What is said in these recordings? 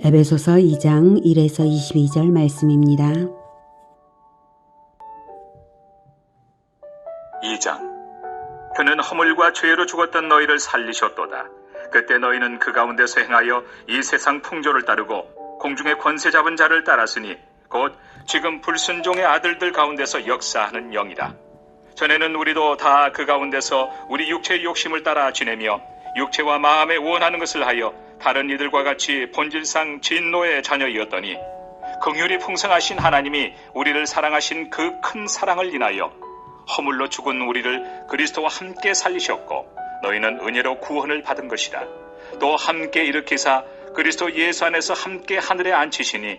에베소서 2장 1에서 22절 말씀입니다. 2장. 그는 허물과 죄로 죽었던 너희를 살리셨도다. 그때 너희는 그 가운데서 행하여 이 세상 풍조를 따르고 공중의 권세 잡은 자를 따랐으니 곧 지금 불순종의 아들들 가운데서 역사하는 영이라. 전에는 우리도 다 그 가운데서 우리 육체의 욕심을 따라 지내며 육체와 마음에 원하는 것을 하여 다른 이들과 같이 본질상 진노의 자녀이었더니 긍휼이 풍성하신 하나님이 우리를 사랑하신 그 큰 사랑을 인하여 허물로 죽은 우리를 그리스도와 함께 살리셨고 너희는 은혜로 구원을 받은 것이라. 또 함께 일으키사 그리스도 예수 안에서 함께 하늘에 앉히시니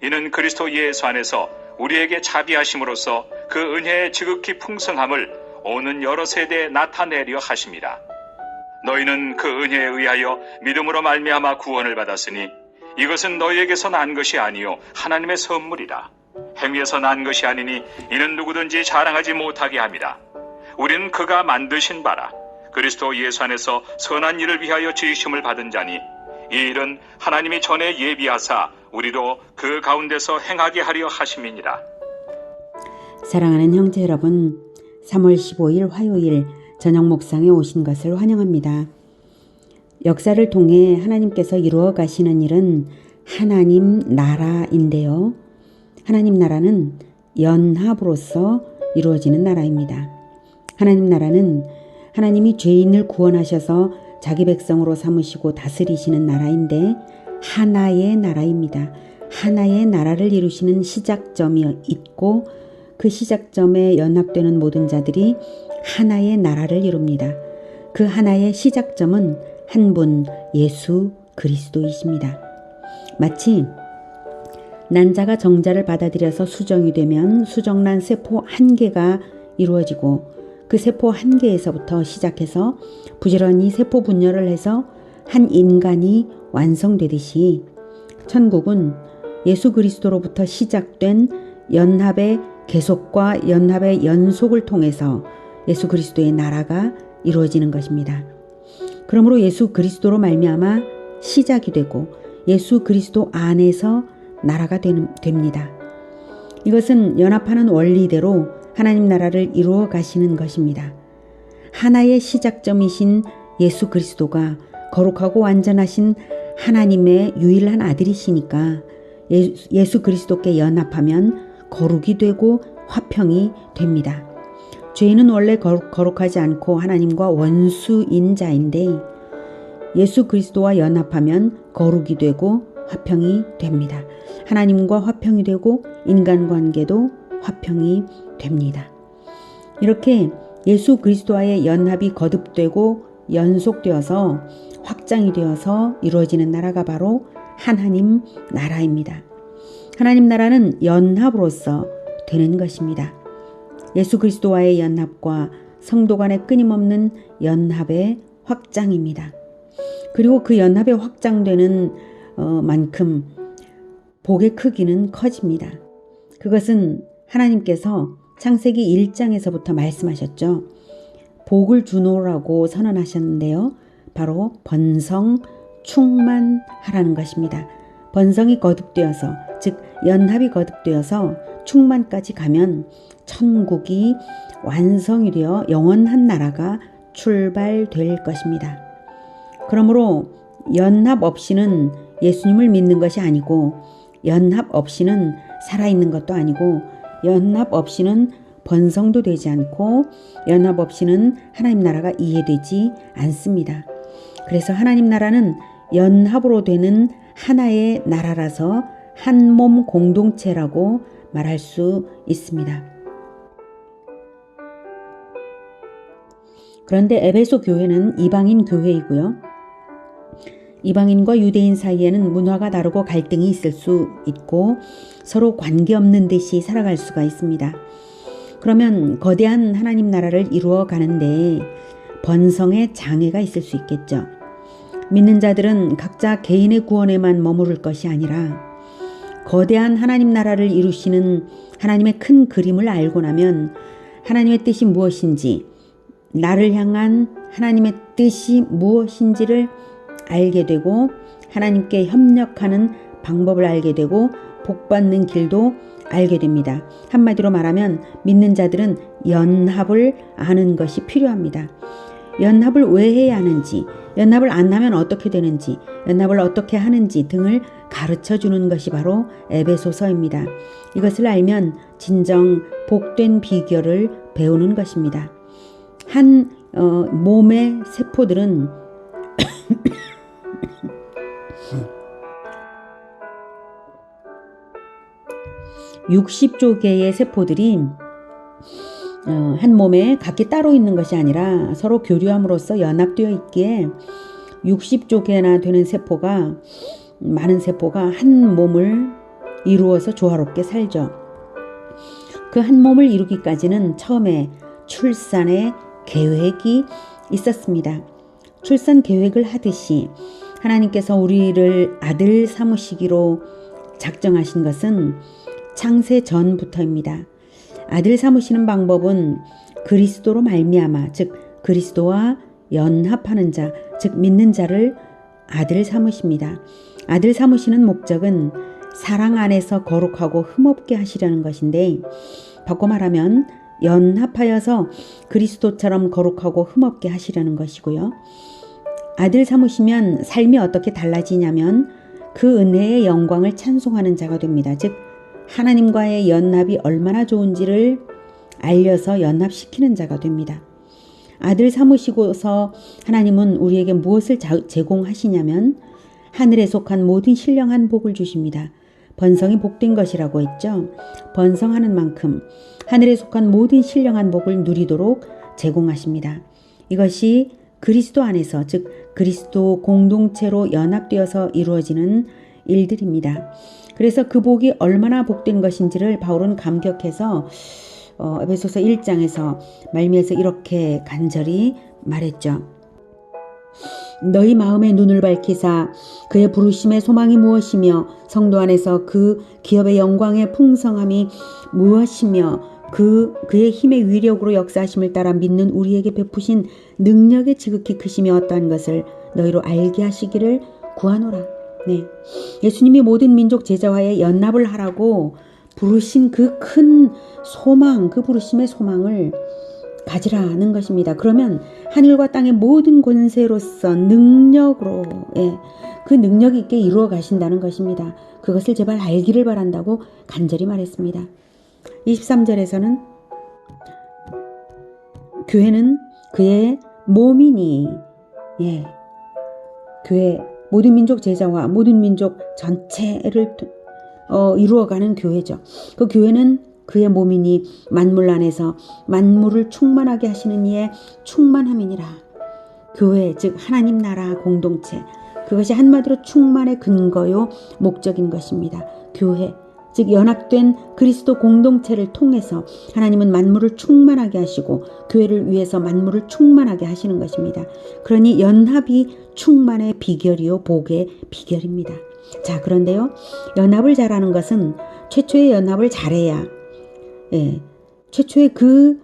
이는 그리스도 예수 안에서 우리에게 자비하심으로써 그 은혜의 지극히 풍성함을 오는 여러 세대에 나타내려 하심이라. 너희는 그 은혜에 의하여 믿음으로 말미암아 구원을 받았으니 이것은 너희에게서 난 것이 아니요 하나님의 선물이라. 행위에서 난 것이 아니니 이는 누구든지 자랑하지 못하게 함이라. 우리는 그가 만드신 바라 그리스도 예수 안에서 선한 일을 위하여 지으심을 받은 자니 이 일은 하나님이 전에 예비하사 우리로 그 가운데서 행하게 하려 하심이니라. 사랑하는 형제 여러분, 3월 15일 화요일 저녁 묵상에 오신 것을 환영합니다. 역사를 통해 하나님께서 이루어 가시는 일은 하나님 나라인데요. 하나님 나라는 연합으로서 이루어지는 나라입니다. 하나님 나라는 하나님이 죄인을 구원하셔서 자기 백성으로 삼으시고 다스리시는 나라인데 하나의 나라입니다. 하나의 나라를 이루시는 시작점이 있고 그 시작점에 연합되는 모든 자들이 하나의 나라를 이룹니다. 그 하나의 시작점은 한 분 예수 그리스도이십니다. 마치 난자가 정자를 받아들여서 수정이 되면 수정란 세포 한 개가 이루어지고 그 세포 한 개에서부터 시작해서 부지런히 세포 분열을 해서 한 인간이 완성되듯이 천국은 예수 그리스도로부터 시작된 연합의 계속과 연합의 연속을 통해서 예수 그리스도의 나라가 이루어지는 것입니다. 그러므로 예수 그리스도로 말미암아 시작이 되고 예수 그리스도 안에서 나라가 됩니다. 이것은 연합하는 원리대로 하나님 나라를 이루어 가시는 것입니다. 하나의 시작점이신 예수 그리스도가 거룩하고 완전하신 하나님의 유일한 아들이시니까 예수 그리스도께 연합하면 거룩이 되고 화평이 됩니다. 죄인은 원래 거룩하지 않고 하나님과 원수인 자인데 예수 그리스도와 연합하면 거룩이 되고 화평이 됩니다. 하나님과 화평이 되고 인간관계도 화평이 됩니다. 이렇게 예수 그리스도와의 연합이 거듭되고 연속되어서 확장이 되어서 이루어지는 나라가 바로 하나님 나라입니다. 하나님 나라는 연합으로서 되는 것입니다. 예수 그리스도와의 연합과 성도 간의 끊임없는 연합의 확장입니다. 그리고 그 연합의 확장되는 만큼 복의 크기는 커집니다. 그것은 하나님께서 창세기 1장에서부터 말씀하셨죠. 복을 주노라고 선언하셨는데요. 바로 번성, 충만하라는 것입니다. 번성이 거듭되어서 즉 연합이 거듭되어서 충만까지 가면 천국이 완성이 되어 영원한 나라가 출발될 것입니다. 그러므로 연합 없이는 예수님을 믿는 것이 아니고 연합 없이는 살아있는 것도 아니고 연합 없이는 번성도 되지 않고 연합 없이는 하나님 나라가 이해되지 않습니다. 그래서 하나님 나라는 연합으로 되는 하나의 나라라서 한 몸 공동체라고 말할 수 있습니다. 그런데 에베소 교회는 이방인 교회이고요. 이방인과 유대인 사이에는 문화가 다르고 갈등이 있을 수 있고 서로 관계없는 듯이 살아갈 수가 있습니다. 그러면 거대한 하나님 나라를 이루어 가는데 번성의 장애가 있을 수 있겠죠. 믿는 자들은 각자 개인의 구원에만 머무를 것이 아니라 거대한 하나님 나라를 이루시는 하나님의 큰 그림을 알고 나면 하나님의 뜻이 무엇인지 나를 향한 하나님의 뜻이 무엇인지를 알게 되고 하나님께 협력하는 방법을 알게 되고 복받는 길도 알게 됩니다. 한마디로 말하면 믿는 자들은 연합을 아는 것이 필요합니다. 연합을 왜 해야 하는지, 연합을 안 하면 어떻게 되는지, 연합을 어떻게 하는지 등을 가르쳐 주는 것이 바로 에베소서입니다. 이것을 알면 진정 복된 비결을 배우는 것입니다. 한 몸의 세포들은 60조 개의 세포들이 한 몸에 각기 따로 있는 것이 아니라 서로 교류함으로써 연합되어 있기에 60조 개나 되는 세포가, 많은 세포가 한 몸을 이루어서 조화롭게 살죠. 그 한 몸을 이루기까지는 처음에 출산의 계획이 있었습니다. 출산 계획을 하듯이 하나님께서 우리를 아들 삼으시기로 작정하신 것은 창세 전부터입니다. 아들 삼으시는 방법은 그리스도로 말미암아, 즉 그리스도와 연합하는 자, 즉 믿는 자를 아들 삼으십니다. 아들 삼으시는 목적은 사랑 안에서 거룩하고 흠없게 하시려는 것인데, 바꿔 말하면 연합하여서 그리스도처럼 거룩하고 흠없게 하시려는 것이고요. 아들 삼으시면 삶이 어떻게 달라지냐면 그 은혜의 영광을 찬송하는 자가 됩니다. 즉 하나님과의 연합이 얼마나 좋은지를 알려서 연합시키는 자가 됩니다. 아들 삼으시고서 하나님은 우리에게 무엇을 제공하시냐면 하늘에 속한 모든 신령한 복을 주십니다. 번성이 복된 것이라고 했죠. 번성하는 만큼 하늘에 속한 모든 신령한 복을 누리도록 제공하십니다. 이것이 그리스도 안에서, 즉 그리스도 공동체로 연합되어서 이루어지는 일들입니다. 그래서 그 복이 얼마나 복된 것인지를 바울은 감격해서 에베소서 1장에서 말미에서 이렇게 간절히 말했죠. 너희 마음의 눈을 밝히사 그의 부르심의 소망이 무엇이며 성도 안에서 그 기업의 영광의 풍성함이 무엇이며 그의 힘의 위력으로 역사하심을 따라 믿는 우리에게 베푸신 능력의 지극히 크심이 어떠한 것을 너희로 알게 하시기를 구하노라. 네, 예수님이 모든 민족 제자와의 연합을 하라고 부르신 그 큰 소망, 그 부르심의 소망을 가지라는 것입니다. 그러면 하늘과 땅의 모든 권세로서 능력으로, 그 능력 있게 이루어 가신다는 것입니다. 그것을 제발 알기를 바란다고 간절히 말했습니다. 23절에서는 교회는 그의 몸이니, 교회, 모든 민족 제자와 모든 민족 전체를 이루어가는 교회죠. 그 교회는 그의 몸이니 만물 안에서 만물을 충만하게 하시는 이의 충만함이니라. 교회, 즉 하나님 나라 공동체, 그것이 한마디로 충만의 근거요 목적인 것입니다. 교회, 즉 연합된 그리스도 공동체를 통해서 하나님은 만물을 충만하게 하시고 교회를 위해서 만물을 충만하게 하시는 것입니다. 그러니 연합이 충만의 비결이요 복의 비결입니다. 자, 그런데요, 연합을 잘하는 것은 최초의 연합을 잘해야, 최초의 그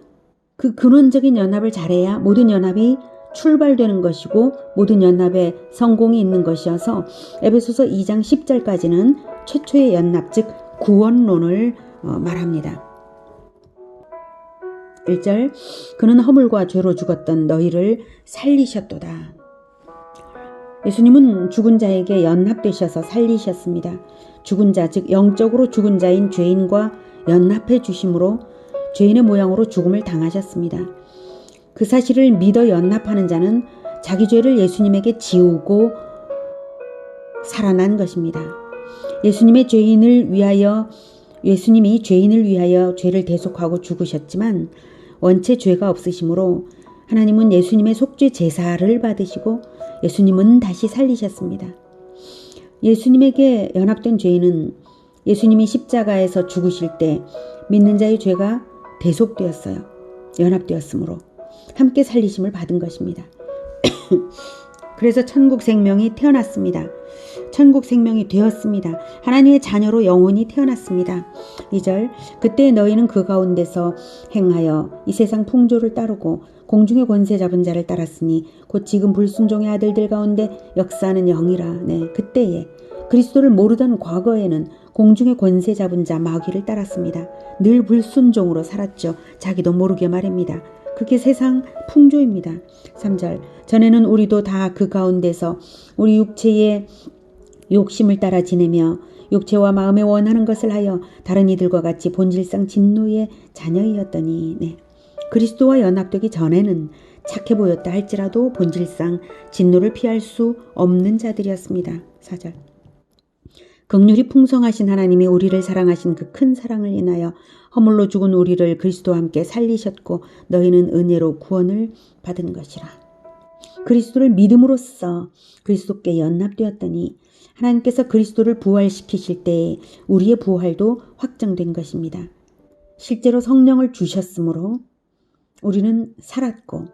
근원적인 연합을 잘해야 모든 연합이 출발되는 것이고 모든 연합에 성공이 있는 것이어서 에베소서 2장 10절까지는 최초의 연합, 즉 구원론을 말합니다. 1절, 그는 허물과 죄로 죽었던 너희를 살리셨도다. 예수님은 죽은 자에게 연합되셔서 살리셨습니다. 죽은 자, 즉 영적으로 죽은 자인 죄인과 연합해 주심으로 죄인의 모양으로 죽음을 당하셨습니다. 그 사실을 믿어 연합하는 자는 자기 죄를 예수님에게 지우고 살아난 것입니다. 예수님이 죄인을 위하여 죄를 대속하고 죽으셨지만 원체 죄가 없으시므로 하나님은 예수님의 속죄 제사를 받으시고 예수님은 다시 살리셨습니다. 예수님에게 연합된 죄인은 예수님이 십자가에서 죽으실 때 믿는 자의 죄가 대속되었어요. 연합되었으므로 함께 살리심을 받은 것입니다. 그래서 천국 생명이 태어났습니다. 천국 생명이 되었습니다. 하나님의 자녀로 영원히 태어났습니다. 2절 그때 너희는 그 가운데서 행하여 이 세상 풍조를 따르고 공중의 권세 잡은 자를 따랐으니 곧 지금 불순종의 아들들 가운데 역사하는 영이라. 네, 그때에 그리스도를 모르던 과거에는 공중의 권세 잡은 자 마귀를 따랐습니다. 늘 불순종으로 살았죠. 자기도 모르게 말입니다. 그게 세상 풍조입니다. 3절 전에는 우리도 다 그 가운데서 우리 육체의 욕심을 따라 지내며 육체와 마음에 원하는 것을 하여 다른 이들과 같이 본질상 진노의 자녀이었더니. 네. 그리스도와 연합되기 전에는 착해 보였다 할지라도 본질상 진노를 피할 수 없는 자들이었습니다. 4절 긍휼이 풍성하신 하나님이 우리를 사랑하신 그 큰 사랑을 인하여 허물로 죽은 우리를 그리스도와 함께 살리셨고 너희는 은혜로 구원을 받은 것이라. 그리스도를 믿음으로써 그리스도께 연합되었더니 하나님께서 그리스도를 부활시키실 때에 우리의 부활도 확정된 것입니다. 실제로 성령을 주셨으므로 우리는 살았고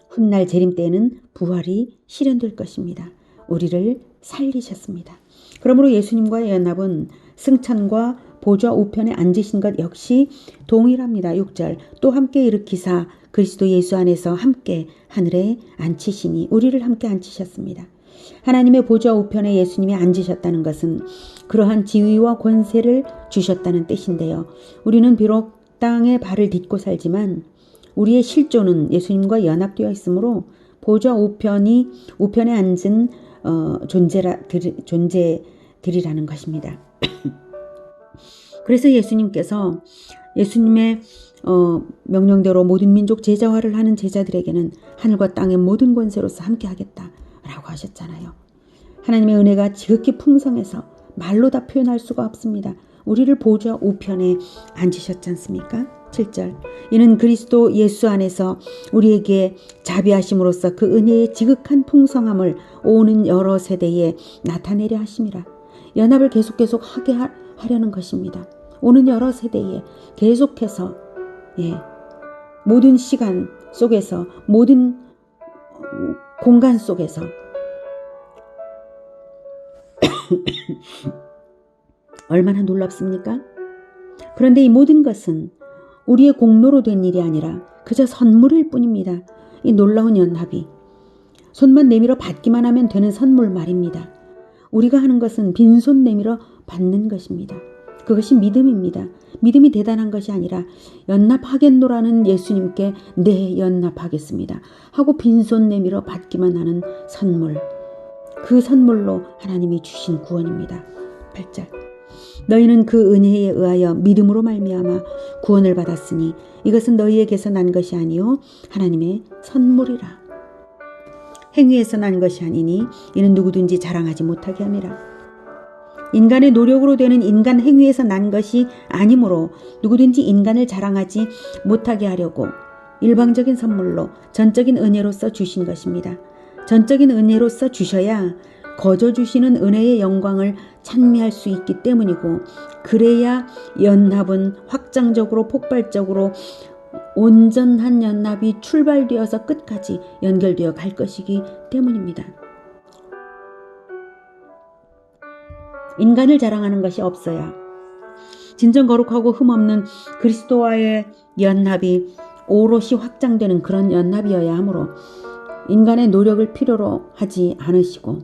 훗날 재림 때에는 부활이 실현될 것입니다. 우리를 살리셨습니다. 그러므로 예수님과의 연합은 승천과 보좌 우편에 앉으신 것 역시 동일합니다. 6절 또 함께 일으키사 그리스도 예수 안에서 함께 하늘에 앉히시니 우리를 함께 앉히셨습니다. 하나님의 보좌 우편에 예수님이 앉으셨다는 것은 그러한 지위와 권세를 주셨다는 뜻인데요. 우리는 비록 땅에 발을 딛고 살지만 우리의 실존은 예수님과 연합되어 있으므로 보좌 우편에 앉은 존재들이라는 것입니다. 그래서 예수님께서 예수님의 명령대로 모든 민족 제자화를 하는 제자들에게는 하늘과 땅의 모든 권세로서 함께 하겠다라고 하셨잖아요. 하나님의 은혜가 지극히 풍성해서 말로 다 표현할 수가 없습니다. 우리를 보좌 우편에 앉으셨지 않습니까? 7절 이는 그리스도 예수 안에서 우리에게 자비하심으로써 그 은혜의 지극한 풍성함을 오는 여러 세대에 나타내려 하심이라. 연합을 계속 하게 하려는 것입니다. 오는 여러 세대에 계속해서 모든 시간 속에서 모든 공간 속에서 얼마나 놀랍습니까? 그런데 이 모든 것은 우리의 공로로 된 일이 아니라 그저 선물일 뿐입니다. 이 놀라운 연합이 손만 내밀어 받기만 하면 되는 선물 말입니다. 우리가 하는 것은 빈손 내밀어 받는 것입니다. 그것이 믿음입니다. 믿음이 대단한 것이 아니라 연합하겠노라는 예수님께 네 연합하겠습니다 하고 빈손 내밀어 받기만 하는 선물. 그 선물로 하나님이 주신 구원입니다. 8절 너희는 그 은혜에 의하여 믿음으로 말미암아 구원을 받았으니 이것은 너희에게서 난 것이 아니요 하나님의 선물이라. 행위에서 난 것이 아니니 이는 누구든지 자랑하지 못하게 함이라. 인간의 노력으로 되는 인간 행위에서 난 것이 아니므로 누구든지 인간을 자랑하지 못하게 하려고 일방적인 선물로 전적인 은혜로서 주신 것입니다. 전적인 은혜로서 주셔야 거저 주시는 은혜의 영광을 찬미할 수 있기 때문이고 그래야 연합은 확장적으로 폭발적으로 온전한 연합이 출발되어서 끝까지 연결되어 갈 것이기 때문입니다. 인간을 자랑하는 것이 없어야 진정 거룩하고 흠없는 그리스도와의 연합이 오롯이 확장되는 그런 연합이어야 하므로 인간의 노력을 필요로 하지 않으시고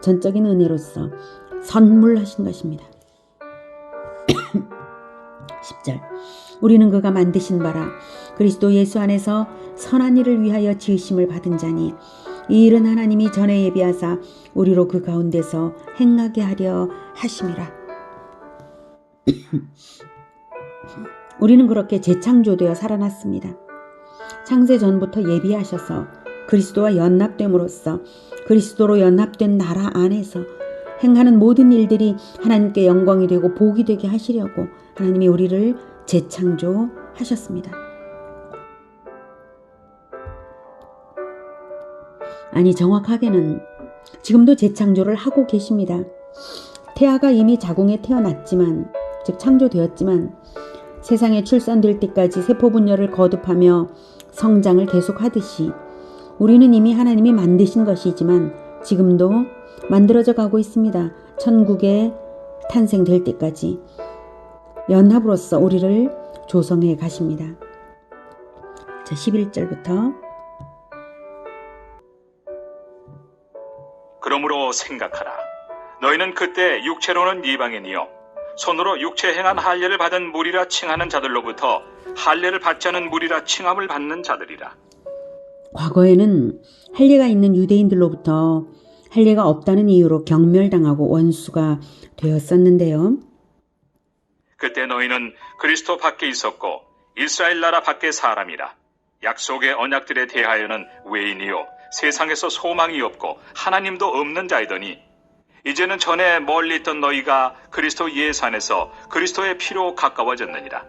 전적인 은혜로서 선물하신 것입니다. 10절 우리는 그가 만드신 바라 그리스도 예수 안에서 선한 일을 위하여 지으심을 받은 자니 이 일은 하나님이 전에 예비하사 우리로 그 가운데서 행하게 하려 하심이라. 우리는 그렇게 재창조되어 살아났습니다. 창세 전부터 예비하셔서 그리스도와 연합됨으로써 그리스도로 연합된 나라 안에서 행하는 모든 일들이 하나님께 영광이 되고 복이 되게 하시려고 하나님이 우리를 재창조하셨습니다. 아니 정확하게는 지금도 재창조를 하고 계십니다. 태아가 이미 자궁에 태어났지만 즉 창조되었지만 세상에 출산될 때까지 세포분열을 거듭하며 성장을 계속하듯이 우리는 이미 하나님이 만드신 것이지만 지금도 만들어져 가고 있습니다. 천국에 탄생될 때까지 연합으로서 우리를 조성해 가십니다. 자, 11절부터 그러므로 생각하라. 너희는 그때 육체로는 이방인이요 손으로 육체 행한 할례를 받은 무리라 칭하는 자들로부터 할례를 받지 않은 무리라 칭함을 받는 자들이라. 과거에는 할례가 있는 유대인들로부터 할례가 없다는 이유로 경멸당하고 원수가 되었었는데요. 그때 너희는 그리스도 밖에 있었고 이스라엘 나라 밖의 사람이라. 약속의 언약들에 대하여는 외인이요 세상에서 소망이 없고 하나님도 없는 자이더니 이제는 전에 멀리 있던 너희가 그리스도 예수 안에서 그리스도의 피로 가까워졌느니라.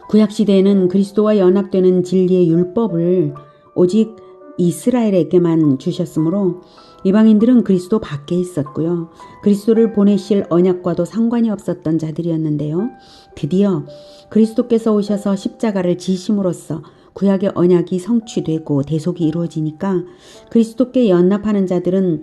구약시대에는 그리스도와 연합되는 진리의 율법을 오직 이스라엘에게만 주셨으므로 이방인들은 그리스도 밖에 있었고요. 그리스도를 보내실 언약과도 상관이 없었던 자들이었는데요. 드디어 그리스도께서 오셔서 십자가를 지심으로써 구약의 언약이 성취되고 대속이 이루어지니까 그리스도께 연합하는 자들은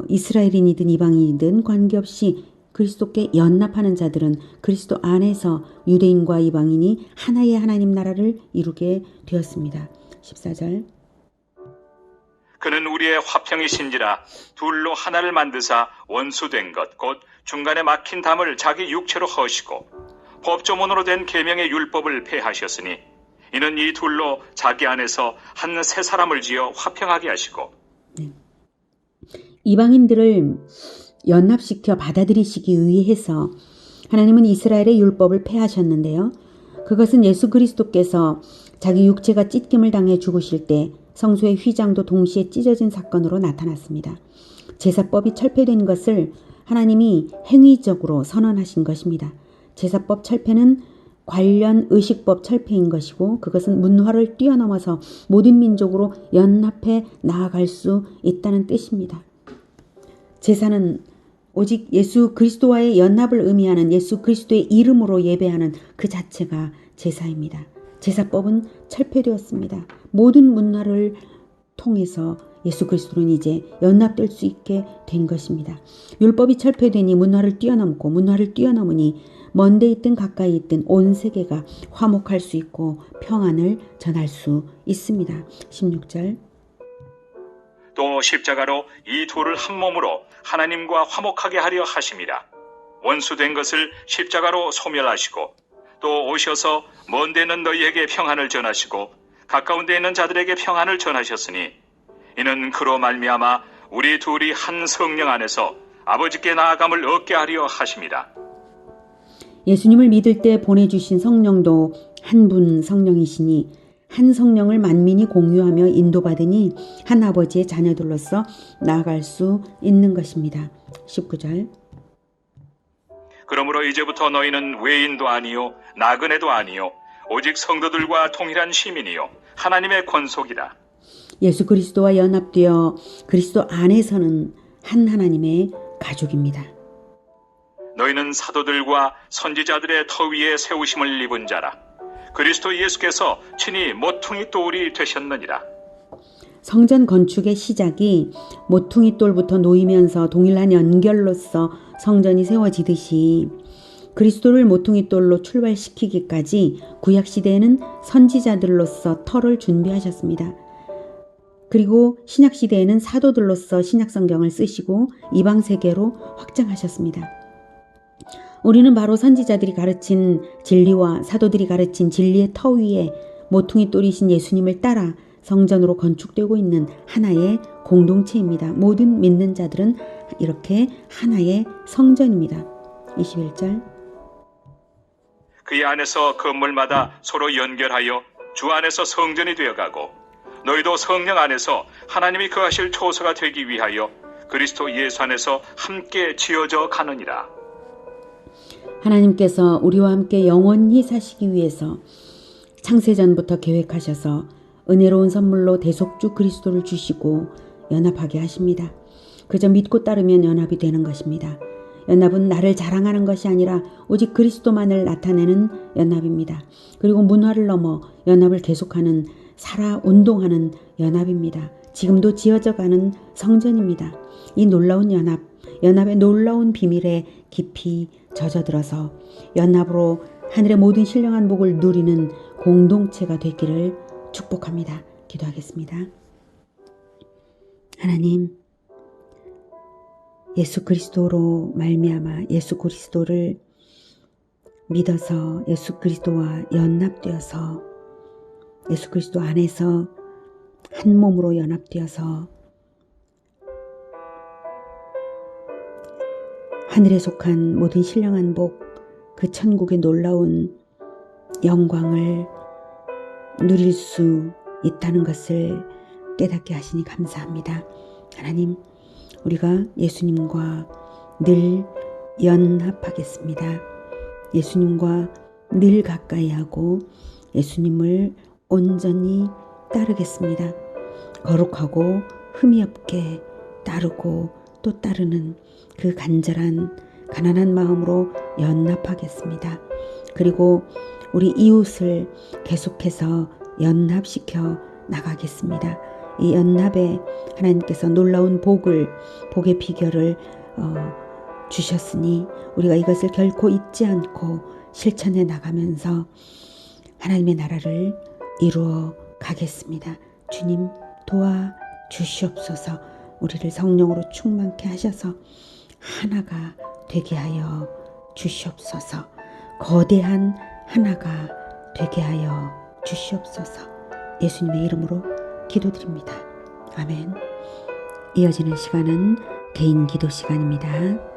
이스라엘인이든 이방인이든 관계없이 그리스도께 연합하는 자들은 그리스도 안에서 유대인과 이방인이 하나의 하나님 나라를 이루게 되었습니다. 14절 그는 우리의 화평이신지라 둘로 하나를 만드사 원수된 것 곧 중간에 막힌 담을 자기 육체로 허시고 법조문으로 된 계명의 율법을 폐하셨으니 이는 이 둘로 자기 안에서 한 새 사람을 지어 화평하게 하시고. 이방인들을 연합시켜 받아들이시기 위해서 하나님은 이스라엘의 율법을 폐하셨는데요. 그것은 예수 그리스도께서 자기 육체가 찢김을 당해 죽으실 때 성소의 휘장도 동시에 찢어진 사건으로 나타났습니다. 제사법이 철폐된 것을 하나님이 행위적으로 선언하신 것입니다. 제사법 철폐는 관련 의식법 철폐인 것이고 그것은 문화를 뛰어넘어서 모든 민족으로 연합해 나아갈 수 있다는 뜻입니다. 제사는 오직 예수 그리스도와의 연합을 의미하는 예수 그리스도의 이름으로 예배하는 그 자체가 제사입니다. 제사법은 철폐되었습니다. 모든 문화를 통해서 예수 그리스도는 이제 연합될 수 있게 된 것입니다. 율법이 철폐되니 문화를 뛰어넘고 문화를 뛰어넘으니 먼데 있든 가까이 있든 온 세계가 화목할 수 있고 평안을 전할 수 있습니다. 16절 또 십자가로 이 둘을 한 몸으로 하나님과 화목하게 하려 하심이라. 원수된 것을 십자가로 소멸하시고 또 오셔서 먼 데는 너희에게 평안을 전하시고 가까운 데 있는 자들에게 평안을 전하셨으니 이는 그로 말미암아 우리 둘이 한 성령 안에서 아버지께 나아감을 얻게 하려 하심이라. 예수님을 믿을 때 보내주신 성령도 한 분 성령이시니 한 성령을 만민이 공유하며 인도받으니 한 아버지의 자녀들로서 나아갈 수 있는 것입니다. 19절 그러므로 이제부터 너희는 외인도 아니요 나그네도 아니요 오직 성도들과 동일한 시민이요 하나님의 권속이라. 예수 그리스도와 연합되어 그리스도 안에서는 한 하나님의 가족입니다. 너희는 사도들과 선지자들의 터 위에 세우심을 입은 자라. 그리스도 예수께서 친히 모퉁이 돌이 되셨느니라. 성전 건축의 시작이 모퉁이 돌부터 놓이면서 동일한 연결로서 성전이 세워지듯이 그리스도를 모퉁이 돌로 출발시키기까지 구약시대에는 선지자들로서 터를 준비하셨습니다. 그리고 신약시대에는 사도들로서 신약성경을 쓰시고 이방세계로 확장하셨습니다. 우리는 바로 선지자들이 가르친 진리와 사도들이 가르친 진리의 터 위에 모퉁이 돌이신 예수님을 따라 성전으로 건축되고 있는 하나의 공동체입니다. 모든 믿는 자들은 이렇게 하나의 성전입니다. 21절 그의 안에서 건물마다 서로 연결하여 주 안에서 성전이 되어가고 너희도 성령 안에서 하나님이 거하실 초소가 되기 위하여 그리스도 예수 안에서 함께 지어져 가느니라. 하나님께서 우리와 함께 영원히 사시기 위해서 창세전부터 계획하셔서 은혜로운 선물로 대속주 그리스도를 주시고 연합하게 하십니다. 그저 믿고 따르면 연합이 되는 것입니다. 연합은 나를 자랑하는 것이 아니라 오직 그리스도만을 나타내는 연합입니다. 그리고 문화를 넘어 연합을 계속하는 살아 운동하는 연합입니다. 지금도 지어져가는 성전입니다. 이 놀라운 연합의 놀라운 비밀에 깊이 젖어들어서 연합으로 하늘의 모든 신령한 복을 누리는 공동체가 되기를 축복합니다. 기도하겠습니다. 하나님, 예수 그리스도로 말미암아 예수 그리스도를 믿어서 예수 그리스도와 연합되어서 예수 그리스도 안에서 한 몸으로 연합되어서 하늘에 속한 모든 신령한 복, 그 천국의 놀라운 영광을 누릴 수 있다는 것을 깨닫게 하시니 감사합니다. 하나님, 우리가 예수님과 늘 연합하겠습니다. 예수님과 늘 가까이 하고 예수님을 온전히 따르겠습니다. 거룩하고 흠이 없게 따르고 또 따르는 그 간절한 가난한 마음으로 연합하겠습니다. 그리고 우리 이웃을 계속해서 연합시켜 나가겠습니다. 이 연합에 하나님께서 놀라운 복의 비결을 주셨으니 우리가 이것을 결코 잊지 않고 실천해 나가면서 하나님의 나라를 이루어 가겠습니다. 주님 도와 주시옵소서. 우리를 성령으로 충만케 하셔서 하나가 되게 하여 주시옵소서. 거대한 하나가 되게 하여 주시옵소서. 예수님의 이름으로 기도드립니다. 아멘. 이어지는 시간은 개인 기도 시간입니다.